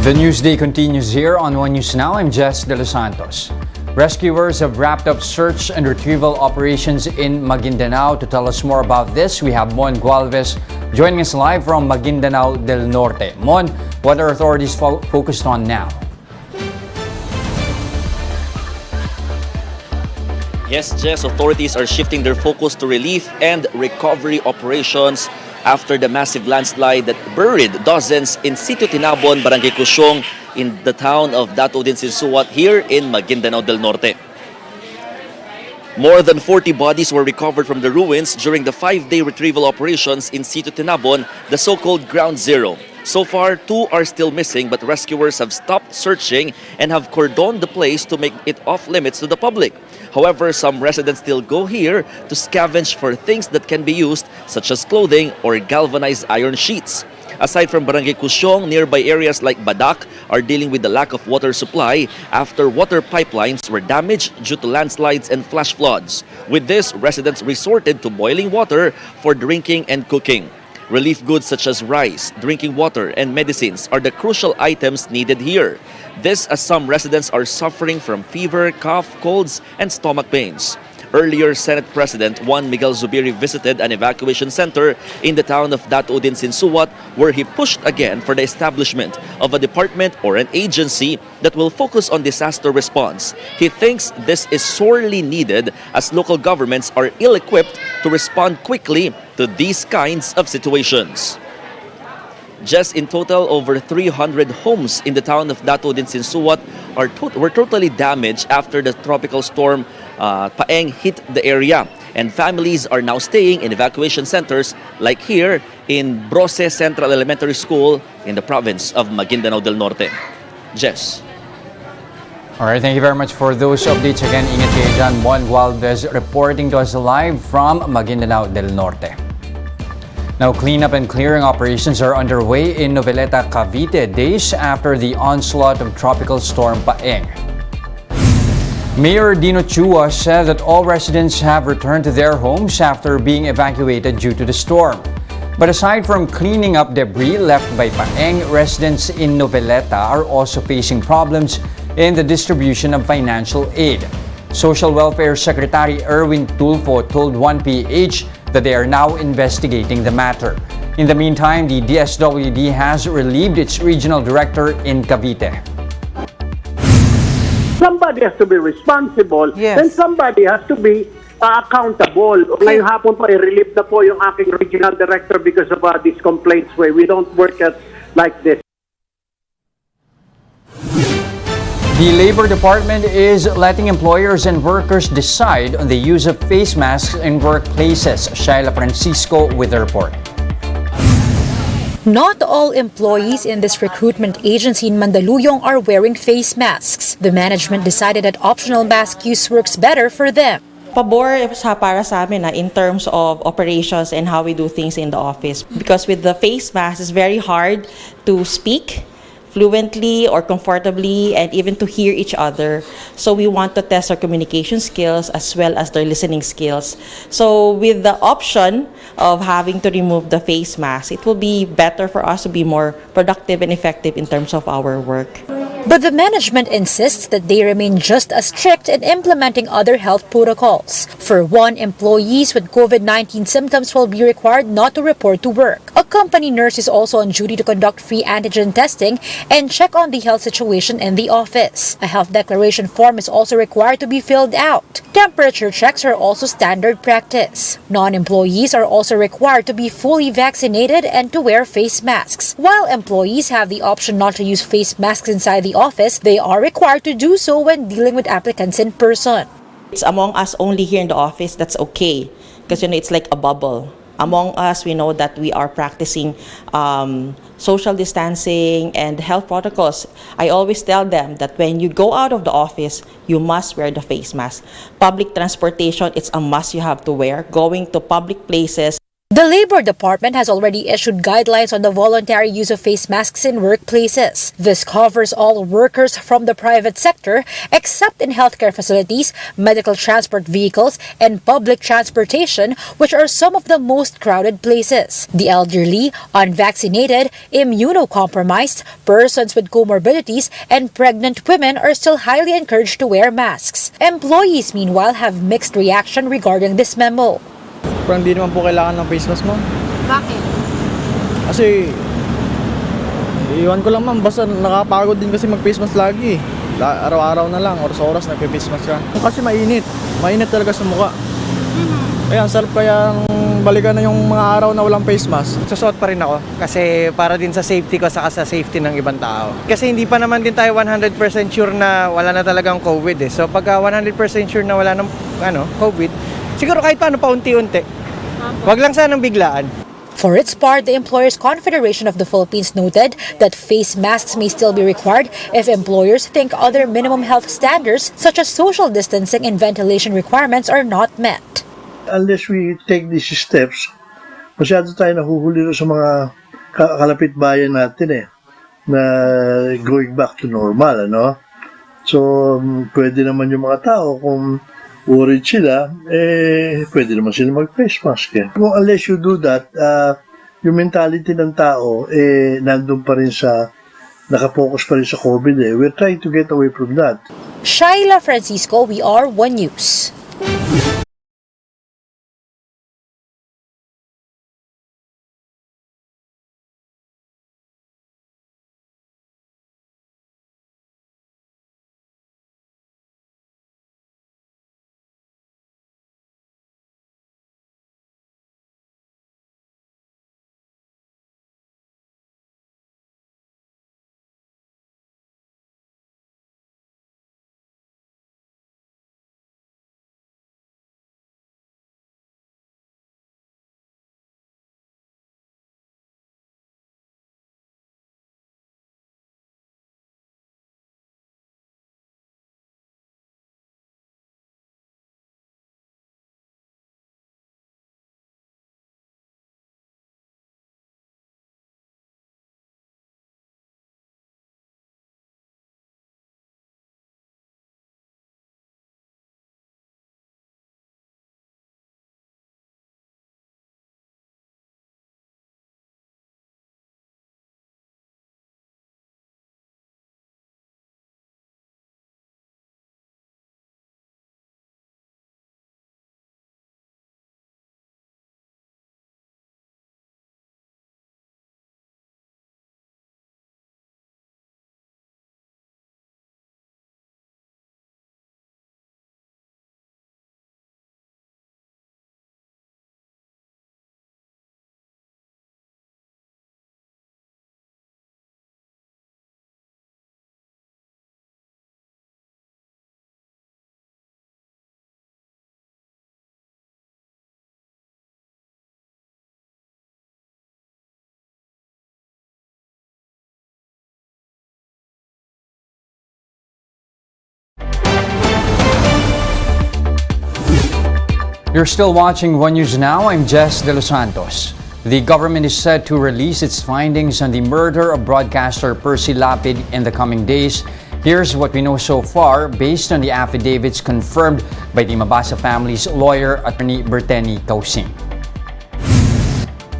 The Newsday continues here on One News Now. I'm Jess De Los Santos. Rescuers have wrapped up search and retrieval operations in Maguindanao. To tell us more about this, we have Mon Gualvez joining us live from Maguindanao del Norte. Mon, what are authorities focused on now? Yes, Jess, authorities are shifting their focus to relief and recovery operations after the massive landslide that buried dozens in Sitio Tinabon, Barangay Cusiong, in the town of Dato din Sinsuat here in Maguindanao del Norte. More than 40 bodies were recovered from the ruins during the 5-day retrieval operations in Sitio Tinabon, the so-called Ground Zero. So far, 2 are still missing, but rescuers have stopped searching and have cordoned the place to make it off limits to the public. However, some residents still go here to scavenge for things that can be used, such as clothing or galvanized iron sheets. Aside from Barangay Cusiong, nearby areas like Badak are dealing with the lack of water supply after water pipelines were damaged due to landslides and flash floods. With this, residents resorted to boiling water for drinking and cooking. Relief goods such as rice, drinking water, and medicines are the crucial items needed here. This as some residents are suffering from fever, cough, colds, and stomach pains. Earlier, Senate President Juan Miguel Zubiri visited an evacuation center in the town of Dato din Sinsuat, where he pushed again for the establishment of a department or an agency that will focus on disaster response. He thinks this is sorely needed as local governments are ill-equipped to respond quickly to these kinds of situations. Just in total, over 300 homes in the town of Dato din Sinsuat were totally damaged after the tropical storm Paeng hit the area. And families are now staying in evacuation centers like here in Brose Central Elementary School in the province of Maguindanao del Norte. Jess. All right, thank you very much for those updates. Again, ingat kayo dyan. Mon Gualvez reporting to us live from Maguindanao del Norte. Now, cleanup and clearing operations are underway in Noveleta, Cavite, days after the onslaught of Tropical Storm Paeng. Mayor Dino Chua said that all residents have returned to their homes after being evacuated due to the storm. But aside from cleaning up debris left by Paeng, residents in Noveleta are also facing problems in the distribution of financial aid. Social Welfare Secretary Erwin Tulfo told 1PH that they are now investigating the matter. In the meantime, the DSWD has relieved its regional director in Cavite. Somebody has to be responsible, then somebody has to be accountable. Ngayong hapon po, i-relieve na po yung aking regional director because of these complaints where we don't work like this. The Labor Department is letting employers and workers decide on the use of face masks in workplaces. Shaila Francisco with the report. Not all employees in this recruitment agency in Mandaluyong are wearing face masks. The management decided that optional mask use works better for them. Pabor para sa amin in terms of operations and how we do things in the office. Because with the face mask, it's very hard to speak fluently or comfortably and even to hear each other. So we want to test our communication skills as well as their listening skills. So with the option of having to remove the face mask, it will be better for us to be more productive and effective in terms of our work. But the management insists that they remain just as strict in implementing other health protocols. For one, employees with COVID-19 symptoms will be required not to report to work. A company nurse is also on duty to conduct free antigen testing and check on the health situation in the office. A health declaration form is also required to be filled out. Temperature checks are also standard practice. Non-employees are also required to be fully vaccinated and to wear face masks. While employees have the option not to use face masks inside the office, they are required to do so when dealing with applicants in person. It's among us only here in the office that's okay because it's like a bubble. Among us, we know that we are practicing social distancing and health protocols. I always tell them that when you go out of the office, you must wear the face mask. Public transportation, it's a must you have to wear. Going to public places, The Labor Department has already issued guidelines on the voluntary use of face masks in workplaces. This covers all workers from the private sector, except in healthcare facilities, medical transport vehicles, and public transportation, which are some of the most crowded places. The elderly, unvaccinated, immunocompromised, persons with comorbidities, and pregnant women are still highly encouraged to wear masks. Employees, meanwhile, have mixed reaction regarding this memo. Parang hindi naman po kailangan ng face mask, ma'am. Bakit? Kasi, iwan ko lang, ma'am. Basta nakapagod din kasi mag-face mask lagi. Araw-araw na lang, oras-oras nag-face mask ka. Kasi mainit. Mainit talaga sa mukha. Kaya ang sarap kaya balikan na yung mga araw na walang face mask. Susuot pa rin ako kasi para din sa safety ko saka sa safety ng ibang tao. Kasi hindi pa naman din tayo 100% sure na wala na talagang COVID eh. So pagka 100% sure na wala ng COVID, siguro kahit paano paunti-unti. Wag lang sanang biglaan. For its part, the Employers Confederation of the Philippines noted that face masks may still be required if employers think other minimum health standards such as social distancing and ventilation requirements are not met. Unless we take these steps, masyado tayo nahuhuli sa mga kalapit bayan natin na going back to normal, ano? So, pwede naman yung mga tao kung worried sila, pwede naman sila mag-face mask. Kung unless you do that, yung mentality ng tao, nandun pa rin sa, nakapokus pa rin sa COVID. We're trying to get away from that. Shaila Francisco, we are One News. You're still watching One News Now. I'm Jess De Los Santos. The government is set to release its findings on the murder of broadcaster Percy Lapid in the coming days. Here's what we know so far based on the affidavits confirmed by the Mabasa family's lawyer, Attorney Berteni Causing.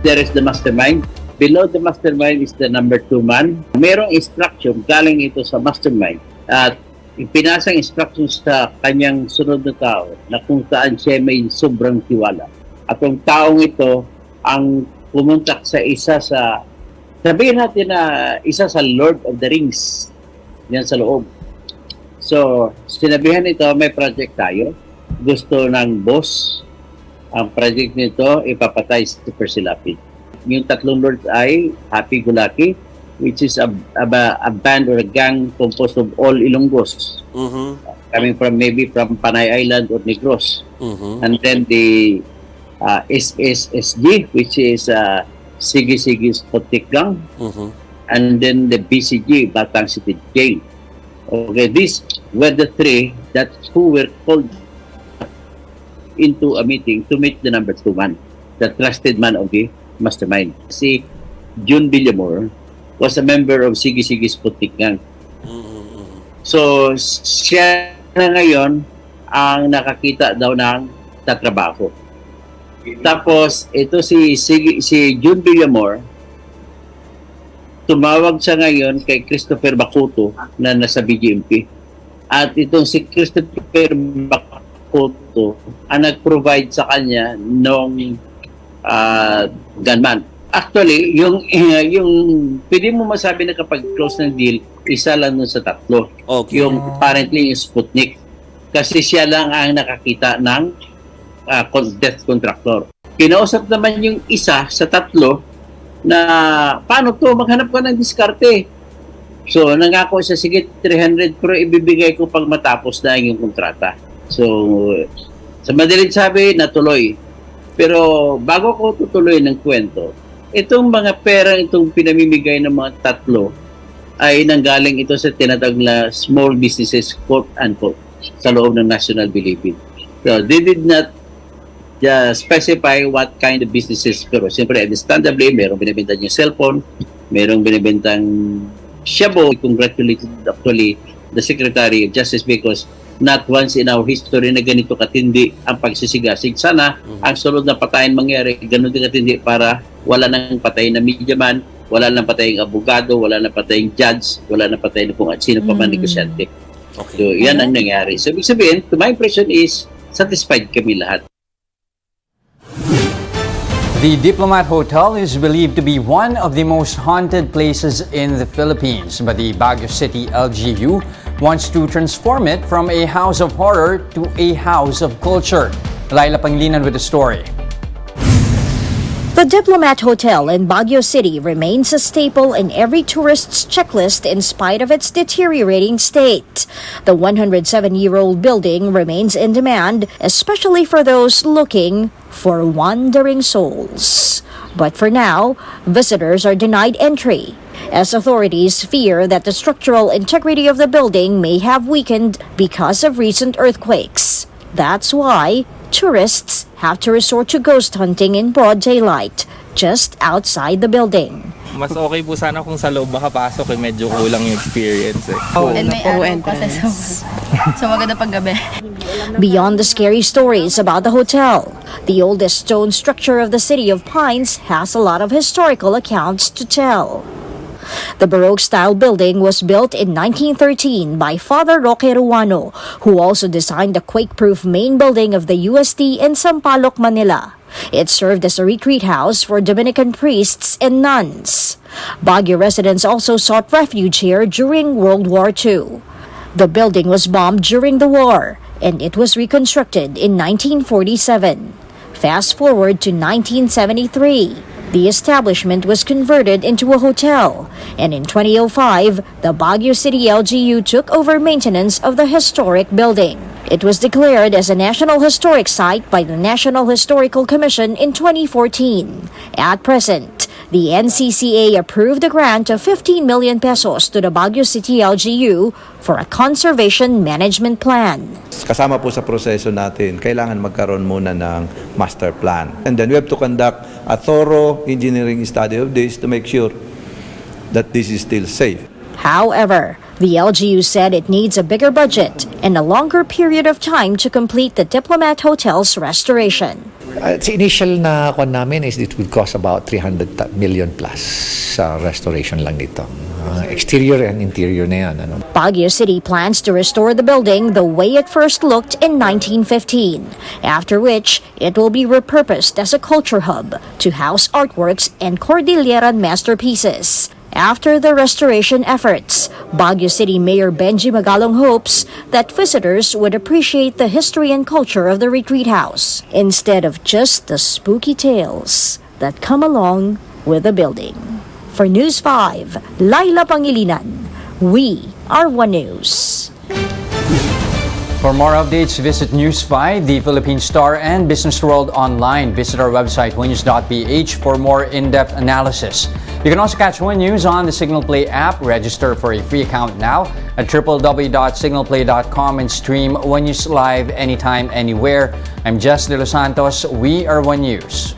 There is the mastermind. Below the mastermind is the number 2 man. Merong instruction galing ito sa mastermind at ipinasang instructions sa kanyang sunod na tao na kung saan siya may sobrang tiwala. At ang taong ito ang pumuntak sa isa sa, sabihin natin na isa sa Lord of the Rings yan sa loob. So, sinabihan ito, may project tayo. Gusto ng boss, ang project nito, ipapatay si Percy Lapid. Yung tatlong lords ay happy-go-lucky, which is a band or a gang composed of all Ilonggos. Coming from maybe from Panay Island or Negros. And then the SSSG, which is Sige-Sige Spotik Gang. And then the BCG, Batang City Jail. Okay, these were the three that who were called into a meeting to meet the number 2 man. the trusted man of the mastermind. Si June Villamor was a member of Sige Sige Sputnik Gang. So, siya na ngayon ang nakakita daw ng tatrabaho. Tapos, ito si June Villamor, tumawag siya ngayon kay Christopher Bacuto na nasa BGMP. At itong si Christopher Bacuto ang nag-provide sa kanya ng gunman. Actually, yung pwede mo masabi na kapag close ng deal, isa lang nun sa tatlo. Okay. Yung apparently yung Sputnik. Kasi siya lang ang nakakita ng death contractor. Kinausap naman yung isa sa tatlo na paano to, maghanap ka ng diskarte. So, nangako siya, sige, 300 pero ibibigay ko pag matapos na yung kontrata. So, sa madaling sabi, natuloy. Pero bago ko tutuloy ng kwento, itong mga perang itong pinamimigay ng mga tatlo ay nanggaling ito sa tinatawag na small businesses, quote-unquote, sa loob ng National Bilibid. So, they did not specify what kind of businesses. Pero siyempre, understandably, merong binibenta yung cellphone, merong binibentang shabu. Congratulated actually the Secretary of Justice because not once in our history na ganito katindi ang pagsisigasig. Sana ang sunod na patayin mangyari, ganun din katindi para wala nang patayin na media man, wala nang pataying abogado, wala nang pataying judge, wala nang pataying kung sino pa man negosyante. Okay. So, yan ang nangyari. So, ibig sabihin, to my impression is, satisfied kami lahat. The Diplomat Hotel is believed to be one of the most haunted places in the Philippines, but the Baguio City LGU wants to transform it from a house of horror to a house of culture. Laila Panglinan with the story. The Diplomat Hotel in Baguio City remains a staple in every tourist's checklist in spite of its deteriorating state. The 107-year-old building remains in demand, especially for those looking for wandering souls. But for now, visitors are denied entry, as authorities fear that the structural integrity of the building may have weakened because of recent earthquakes. That's why tourists have to resort to ghost hunting in broad daylight, just outside the building. Mas okay po sana kung sa loob makapasok, medyo kulang yung experience eh. And may araw kasi so maganda pag gabi. Beyond the scary stories about the hotel, the oldest stone structure of the city of Pines has a lot of historical accounts to tell. The Baroque-style building was built in 1913 by Father Roque Ruano, who also designed the quake-proof main building of the UST in Sampaloc, Manila. It served as a retreat house for Dominican priests and nuns. Baguio residents also sought refuge here during World War II. The building was bombed during the war, and it was reconstructed in 1947. Fast forward to 1973. The establishment was converted into a hotel, and in 2005, the Baguio City LGU took over maintenance of the historic building. It was declared as a National Historic Site by the National Historical Commission in 2014. At present, the NCCA approved a grant of 15 million pesos to the Baguio City LGU for a conservation management plan. Kasama po sa proseso natin, kailangan magkaroon muna ng master plan. And then we have to conduct a thorough engineering study of this to make sure that this is still safe. However, the LGU said it needs a bigger budget and a longer period of time to complete the Diplomat Hotel's restoration. Sa initial na kwan namin is it would cost about 300 million plus sa restoration lang nito. Exterior and interior na yan. Baguio City plans to restore the building the way it first looked in 1915, after which it will be repurposed as a culture hub to house artworks and Cordilleran masterpieces. After the restoration efforts, Baguio City Mayor Benji Magalong hopes that visitors would appreciate the history and culture of the retreat house instead of just the spooky tales that come along with the building. For News 5, Laila Pangilinan, we are One News. For more updates, visit News 5, the Philippine Star, and Business World online. Visit our website, onenews.ph, for more in-depth analysis. You can also catch One News on the Signal Play app. Register for a free account now at www.signalplay.com and stream One News live anytime, anywhere. I'm Jess De Los Santos. We are One News.